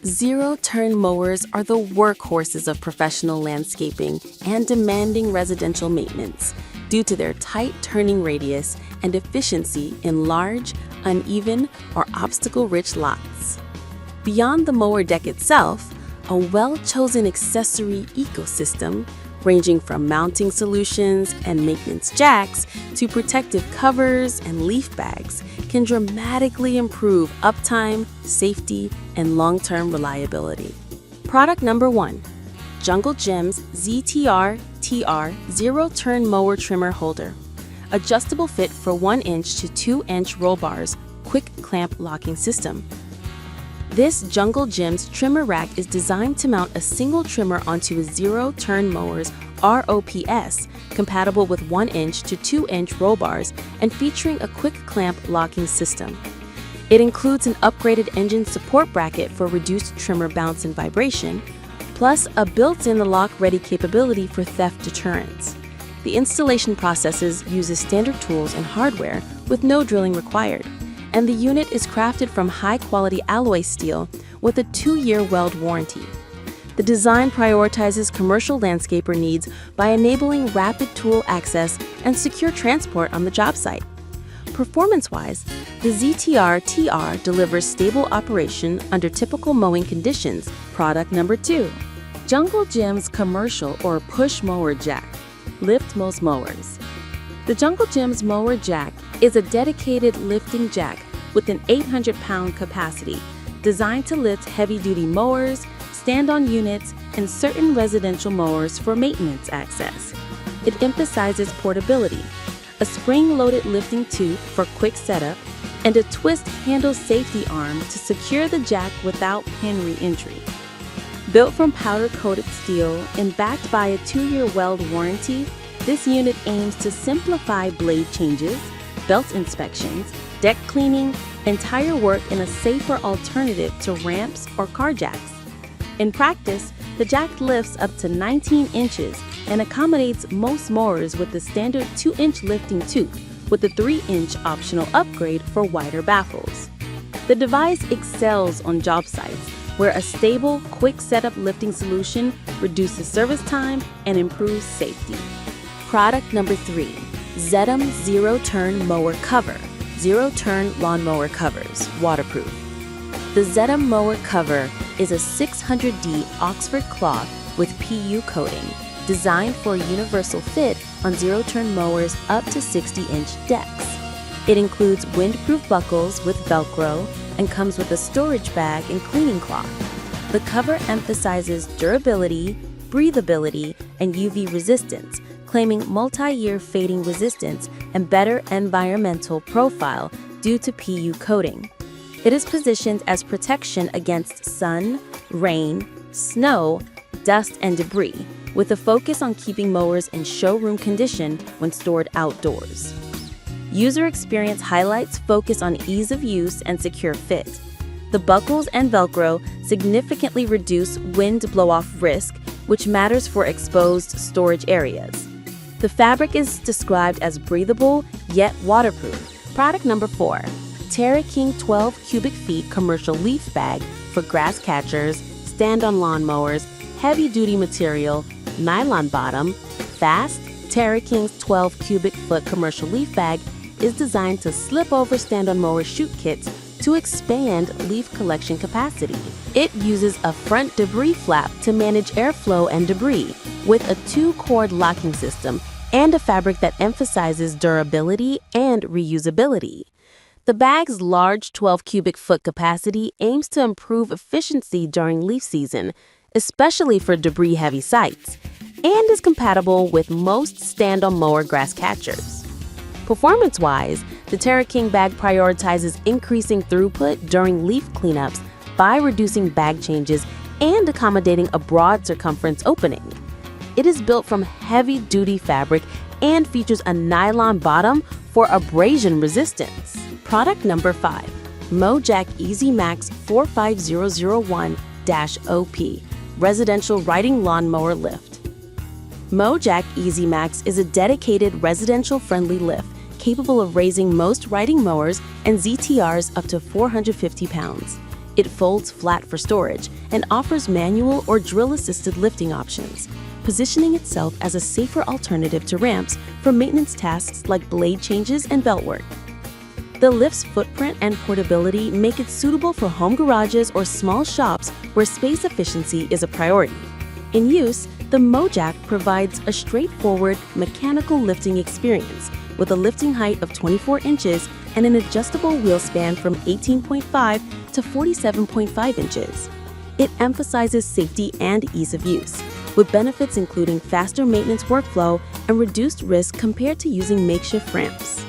Zero-turn mowers are the workhorses of professional landscaping and demanding residential maintenance due to their tight turning radius and efficiency in large, uneven, or obstacle-rich lots. Beyond the mower deck itself, a well-chosen accessory ecosystem, ranging from mounting solutions and maintenance jacks to protective covers and leaf bags, can dramatically improve uptime, safety, and long-term reliability. Product number 1. Jungle Jim's ZTR Zero-Turn Mower Trimmer Holder. Adjustable fit for 1-inch to 2-inch roll bars, quick clamp locking system. This Jungle Jim's trimmer rack is designed to mount a single trimmer onto a zero-turn mower's ROPS, compatible with 1-inch to 2-inch roll bars and featuring a quick clamp locking system. It includes an upgraded engine support bracket for reduced trimmer bounce and vibration, plus a built-in lock-ready capability for theft deterrence. The installation processes uses standard tools and hardware with no drilling required, and the unit is crafted from high-quality alloy steel with a 2-year weld warranty. The design prioritizes commercial landscaper needs by enabling rapid tool access and secure transport on the job site. Performance-wise, the ZTR delivers stable operation under typical mowing conditions. Product number 2. Jungle Jim's Commercial or Push Mower Jack. Lift most mowers. The Jungle Jim's Mower Jack is a dedicated lifting jack with an 800-pound capacity, designed to lift heavy-duty mowers, stand-on units, and certain residential mowers for maintenance access. It emphasizes portability, a spring-loaded lifting tooth for quick setup, and a twist handle safety arm to secure the jack without pin re-entry. Built from powder-coated steel and backed by a 2-year weld warranty, this unit aims to simplify blade changes, belt inspections, deck cleaning, and tire work in a safer alternative to ramps or car jacks. In practice, the jack lifts up to 19 inches and accommodates most mowers with the standard 2-inch lifting tooth with a 3-inch optional upgrade for wider baffles. The device excels on job sites where a stable, quick setup lifting solution reduces service time and improves safety. Product number 3. ZTM Zero-Turn Mower Cover. Zero-Turn Lawnmower Covers, waterproof. The ZTM Mower Cover is a 600D Oxford cloth with PU coating, designed for a universal fit on zero-turn mowers up to 60-inch decks. It includes windproof buckles with Velcro and comes with a storage bag and cleaning cloth. The cover emphasizes durability, breathability, and UV resistance, claiming multi-year fading resistance and better environmental profile due to PU coating. It is positioned as protection against sun, rain, snow, dust, and debris, with a focus on keeping mowers in showroom condition when stored outdoors. User experience highlights focus on ease of use and secure fit. The buckles and Velcro significantly reduce wind blow-off risk, which matters for exposed storage areas. The fabric is described as breathable yet waterproof. Product number 4. TerraKing 12 cubic feet commercial leaf bag for grass catchers, stand-on lawn mowers, heavy-duty material, nylon bottom, fast. TerraKing's 12 cubic foot commercial leaf bag is designed to slip over stand-on mower chute kits to expand leaf collection capacity. It uses a front debris flap to manage airflow and debris, with a 2-cord locking system and a fabric that emphasizes durability and reusability. The bag's large 12 cubic foot capacity aims to improve efficiency during leaf season, especially for debris-heavy sites, and is compatible with most stand-on mower grass catchers. Performance-wise, the TerraKing bag prioritizes increasing throughput during leaf cleanups by reducing bag changes and accommodating a broad circumference opening. It is built from heavy-duty fabric and features a nylon bottom for abrasion resistance. Product number 5. Mojack Easy Max 45001-OP Residential Riding Lawnmower Lift. Mojack Easy Max is a dedicated residential-friendly lift capable of raising most riding mowers and ZTRs up to 450 pounds. It folds flat for storage and offers manual or drill-assisted lifting options, positioning itself as a safer alternative to ramps for maintenance tasks like blade changes and belt work. The lift's footprint and portability make it suitable for home garages or small shops where space efficiency is a priority. In use, the Mojack provides a straightforward mechanical lifting experience with a lifting height of 24 inches and an adjustable wheel span from 18.5 to 47.5 inches. It emphasizes safety and ease of use, with benefits including faster maintenance workflow and reduced risk compared to using makeshift ramps.